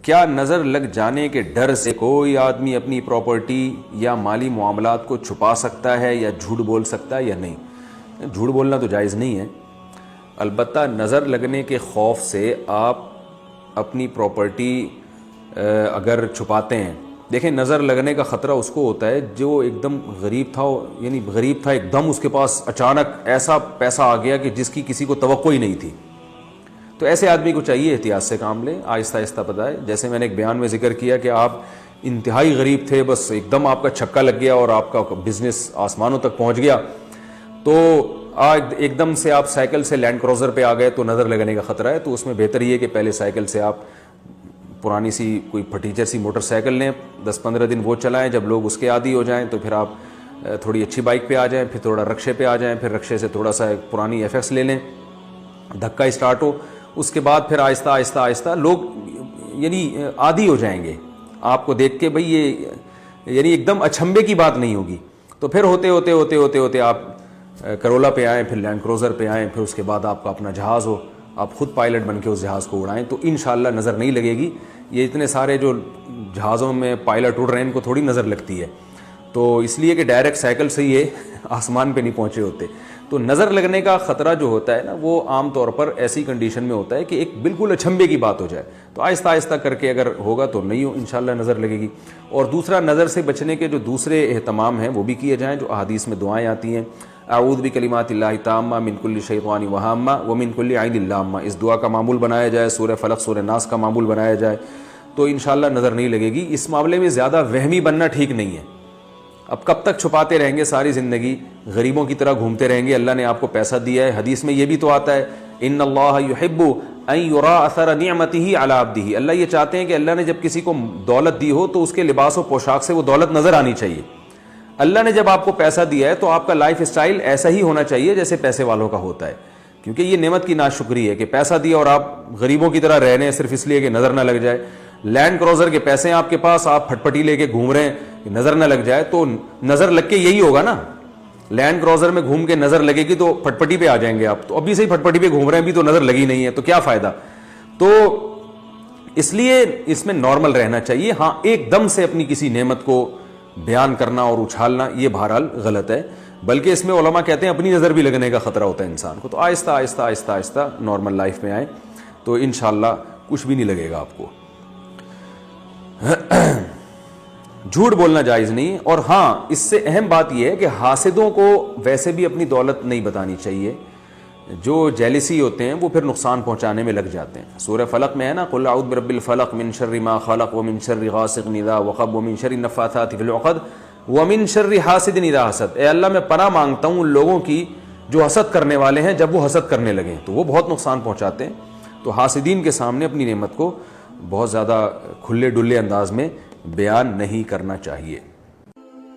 کیا نظر لگ جانے کے ڈر سے کوئی آدمی اپنی پراپرٹی یا مالی معاملات کو چھپا سکتا ہے یا جھوٹ بول سکتا ہے یا نہیں؟ جھوٹ بولنا تو جائز نہیں ہے، البتہ نظر لگنے کے خوف سے آپ اپنی پراپرٹی اگر چھپاتے ہیں، دیکھیں نظر لگنے کا خطرہ اس کو ہوتا ہے جو ایک دم غریب تھا، یعنی غریب تھا ایک دم اس کے پاس اچانک ایسا پیسہ آ گیا کہ جس کی کسی کو توقع ہی نہیں تھی، تو ایسے آدمی کو چاہیے احتیاط سے کام لیں، آہستہ آہستہ بتائے۔ جیسے میں نے ایک بیان میں ذکر کیا کہ آپ انتہائی غریب تھے، بس ایک دم آپ کا چھکا لگ گیا اور آپ کا بزنس آسمانوں تک پہنچ گیا، تو آج ایک دم سے آپ سائیکل سے لینڈ کروزر پہ آ گئے تو نظر لگنے کا خطرہ ہے۔ تو اس میں بہتر یہ کہ پہلے سائیکل سے آپ پرانی سی کوئی پھٹیچر سی موٹر سائیکل لیں، 10-15 دن وہ چلائیں، جب لوگ اس کے عادی ہو جائیں تو پھر آپ تھوڑی اچھی بائک پہ آ جائیں، پھر تھوڑا رکشے پہ آ جائیں، پھر رکشے سے تھوڑا سا ایک پرانی ایف ایکس لے لیں، دھکا اسٹارٹ ہو، اس کے بعد پھر آہستہ آہستہ آہستہ لوگ یعنی عادی ہو جائیں گے آپ کو دیکھ کے، بھئی یہ یعنی ایک دم اچھمبے کی بات نہیں ہوگی، تو پھر ہوتے ہوتے ہوتے ہوتے ہوتے آپ کرولا پہ آئیں، پھر لینڈ کروزر پہ آئیں، پھر اس کے بعد آپ کا اپنا جہاز ہو، آپ خود پائلٹ بن کے اس جہاز کو اڑائیں، تو انشاءاللہ نظر نہیں لگے گی۔ یہ اتنے سارے جو جہازوں میں پائلٹ اڑ رہے ہیں ان کو تھوڑی نظر لگتی ہے، تو اس لیے کہ ڈائریکٹ سائیکل سے یہ آسمان پہ نہیں پہنچے ہوتے۔ تو نظر لگنے کا خطرہ جو ہوتا ہے نا، وہ عام طور پر ایسی کنڈیشن میں ہوتا ہے کہ ایک بالکل اچھمبے کی بات ہو جائے، تو آہستہ آہستہ کر کے اگر ہوگا تو نہیں ہو انشاءاللہ نظر لگے گی۔ اور دوسرا، نظر سے بچنے کے جو دوسرے اہتمام ہیں وہ بھی کیے جائیں، جو احادیث میں دعائیں آتی ہیں، اعوذ بکلمات اللہ التامہ من کل شیطان وہامہ ومن کل عین لامہ، اس دعا کا معمول بنایا جائے، سورہ فلق سورہ ناس کا معمول بنایا جائے تو انشاءاللہ نظر نہیں لگے گی۔ اس معاملے میں زیادہ وہمی بننا ٹھیک نہیں ہے۔ اب کب تک چھپاتے رہیں گے ساری زندگی، غریبوں کی طرح گھومتے رہیں گے؟ اللہ نے آپ کو پیسہ دیا ہے، حدیث میں یہ بھی تو آتا ہے، ان اللہ یحب ان یرا اثر نعمتہ علی عبدہ، اللہ یہ چاہتے ہیں کہ اللہ نے جب کسی کو دولت دی ہو تو اس کے لباس و پوشاک سے وہ دولت نظر آنی چاہیے۔ اللہ نے جب آپ کو پیسہ دیا ہے تو آپ کا لائف اسٹائل ایسا ہی ہونا چاہیے جیسے پیسے والوں کا ہوتا ہے، کیونکہ یہ نعمت کی ناشکری ہے کہ پیسہ دیا اور آپ غریبوں کی طرح رہ رہے ہیں صرف اس لیے کہ نظر نہ لگ جائے۔ لینڈ کروزر کے پیسے ہیں آپ کے پاس، آپ پھٹ پٹی لے کے گھوم رہے ہیں کہ نظر نہ لگ جائے، تو نظر لگ کے یہی ہوگا نا، لینڈ کروزر میں گھوم کے نظر لگے گی تو پھٹ پٹی پہ آ جائیں گے آپ، تو ابھی سے ہی پھٹ پٹی پہ گھوم رہے ہیں، ابھی تو نظر لگی نہیں ہے، تو کیا فائدہ؟ تو اس لیے اس میں نارمل رہنا چاہیے۔ ہاں ایک دم سے اپنی کسی نعمت کو بیان کرنا اور اچھالنا یہ بہرحال غلط ہے، بلکہ اس میں علماء کہتے ہیں اپنی نظر بھی لگنے کا خطرہ ہوتا ہے انسان کو، تو آہستہ آہستہ آہستہ آہستہ نارمل لائف میں آئیں تو انشاءاللہ کچھ بھی نہیں لگے گا آپ کو۔ جھوٹ بولنا جائز نہیں، اور ہاں اس سے اہم بات یہ ہے کہ حاسدوں کو ویسے بھی اپنی دولت نہیں بتانی چاہیے، جو جیلسی ہوتے ہیں وہ پھر نقصان پہنچانے میں لگ جاتے ہیں۔ سورہ فلق میں ہے نا، قل اعوذ برب الفلق من شر ما خلق ومن شر غاسق اذا وقب ومن شر النفاثات فی العقد ومن شر حاسد اذا حسد، اے اللہ میں پناہ مانگتا ہوں ان لوگوں کی جو حسد کرنے والے ہیں جب وہ حسد کرنے لگیں، تو وہ بہت نقصان پہنچاتے ہیں۔ تو حاسدین کے سامنے اپنی نعمت کو بہت زیادہ کھلے ڈلے انداز میں بیان نہیں کرنا چاہیے۔